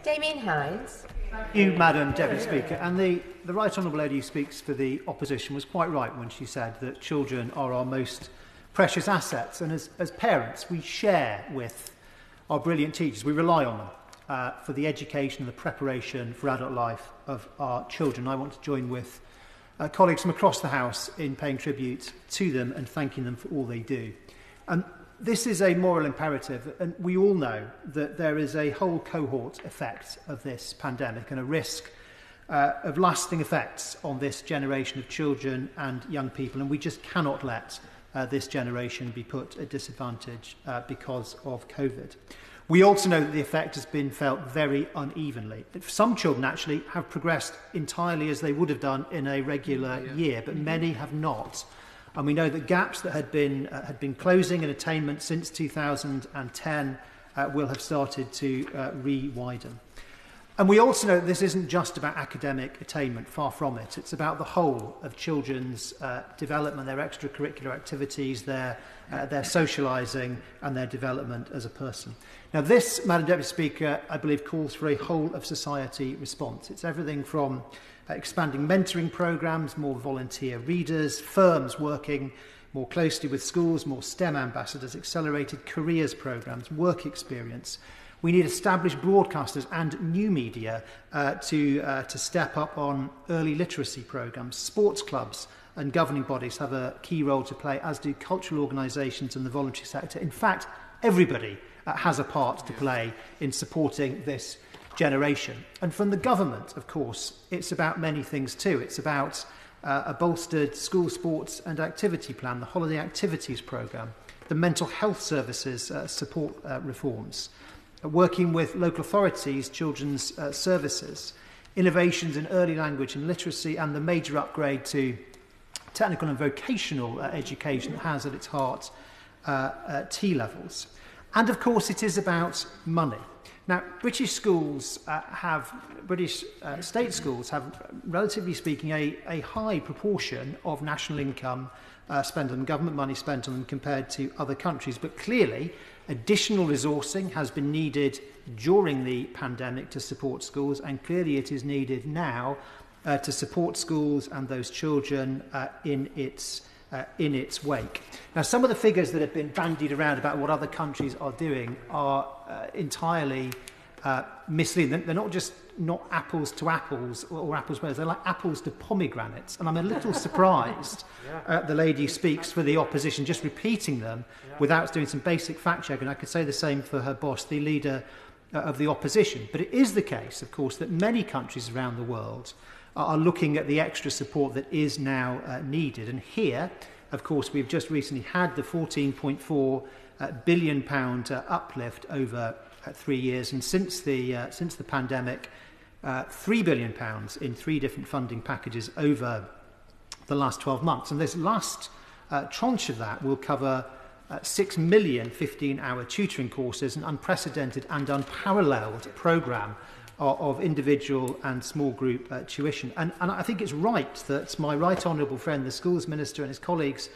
Damien Hines. Thank you, Madam Deputy Speaker. And the Right Honourable lady who speaks for the opposition was quite right when she said that children are our most precious assets. And as parents, we share with our brilliant teachers. We rely on them for the education and the preparation for adult life of our children. I want to join with colleagues from across the House in paying tribute to them and thanking them for all they do. This is a moral imperative, and we all know that there is a whole cohort effect of this pandemic and a risk of lasting effects on this generation of children and young people, and we just cannot let this generation be put at disadvantage because of COVID. We also know that the effect has been felt very unevenly. Some children actually have progressed entirely as they would have done in a regular year, but many have not. And we know that gaps that had been closing in attainment since 2010 will have started to re-widen. And we also know that this isn't just about academic attainment, far from it. It's about the whole of children's development, their extracurricular activities, their socialising and their development as a person. Now this, Madam Deputy Speaker, I believe calls for a whole of society response. It's everything from expanding mentoring programmes, more volunteer readers, firms working more closely with schools, more STEM ambassadors, accelerated careers programmes, work experience. We need established broadcasters and new media to step up on early literacy programmes. Sports clubs and governing bodies have a key role to play, as do cultural organisations and the voluntary sector. In fact, everybody has a part to play in supporting this generation. And from the government, of course, it's about many things too. It's about a bolstered school sports and activity plan, the holiday activities programme, the mental health services support reforms, working with local authorities, children's services, innovations in early language and literacy, and the major upgrade to technical and vocational education that has at its heart T levels. And of course, it is about money. Now, British state schools have, relatively speaking, a high proportion of national income spent on government money spent on them compared to other countries. But clearly, additional resourcing has been needed during the pandemic to support schools, and clearly it is needed now to support schools and those children in its wake. Now, some of the figures that have been bandied around about what other countries are doing are entirely misleading. They're not apples to apples or apples to pears. They're like apples to pomegranates. And I'm a little surprised the lady who speaks for the opposition just repeating them without doing some basic fact checking. I could say the same for her boss, the leader of the opposition. But it is the case, of course, that many countries around the world are looking at the extra support that is now needed. And here, of course, we've just recently had the £14.4 billion uplift over 3 years. And since the pandemic, £3 billion in 3 different funding packages over the last 12 months. And this last tranche of that will cover 6 million 15-hour tutoring courses, an unprecedented and unparalleled programme of individual and small group tuition. And I think it's right that my right honourable friend, the Schools Minister, and his colleagues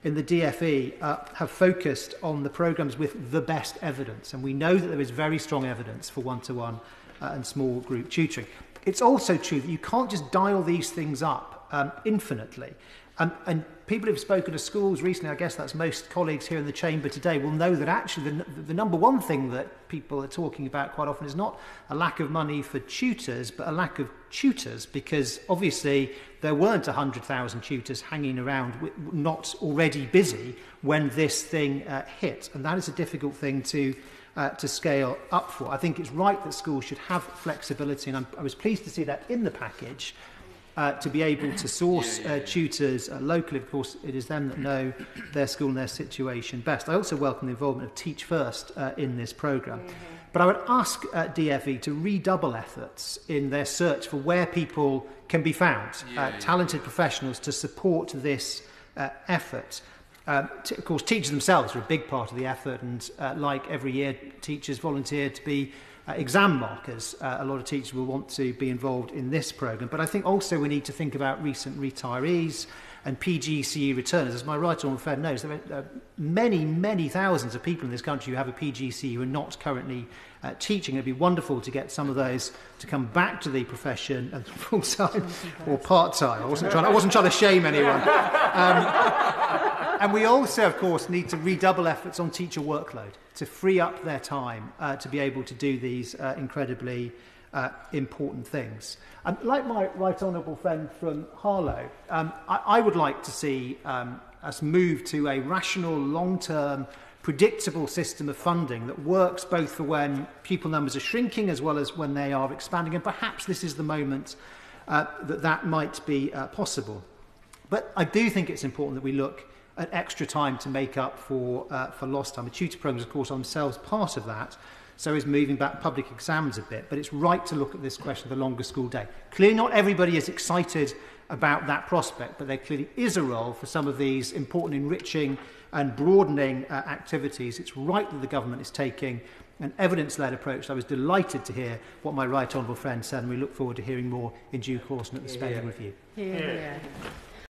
in the DFE have focused on the programmes with the best evidence. And we know that there is very strong evidence for one-to-one and small group tutoring. It's also true that you can't just dial these things up infinitely. And people who've spoken to schools recently, I guess that's most colleagues here in the chamber today, will know that actually the number one thing that people are talking about quite often is not a lack of money for tutors, but a lack of tutors, because obviously there weren't 100,000 tutors hanging around not already busy when this thing hit. And that is a difficult thing to scale up for. I think it's right that schools should have flexibility, and I was pleased to see that in the package, to be able to source tutors locally. Of course, it is them that know their school and their situation best. I also welcome the involvement of Teach First in this programme. But I would ask DFE to redouble efforts in their search for where people can be found, talented professionals to support this effort. Of course, teachers themselves are a big part of the effort, and like every year, teachers volunteer to be exam markers. A lot of teachers will want to be involved in this programme. But I think also we need to think about recent retirees, and PGCE returners. As my right honourable friend knows, there are many thousands of people in this country who have a PGCE who are not currently teaching. It would be wonderful to get some of those to come back to the profession and full-time or part-time. I wasn't trying to shame anyone. And we also, of course, need to redouble efforts on teacher workload to free up their time to be able to do these incredibly important things. Like my right honourable friend from Harlow, I would like to see us move to a rational, long-term, predictable system of funding that works both for when pupil numbers are shrinking as well as when they are expanding. And perhaps this is the moment that might be possible. But I do think it's important that we look at extra time to make up for lost time. The tutor programmes, of course, are themselves part of that. So is moving back public exams a bit. But it's right to look at this question of the longer school day. Clearly not everybody is excited about that prospect, but there clearly is a role for some of these important enriching and broadening activities. It's right that the government is taking an evidence-led approach. I was delighted to hear what my right honourable friend said, and we look forward to hearing more in due course and at the spending review. Yeah.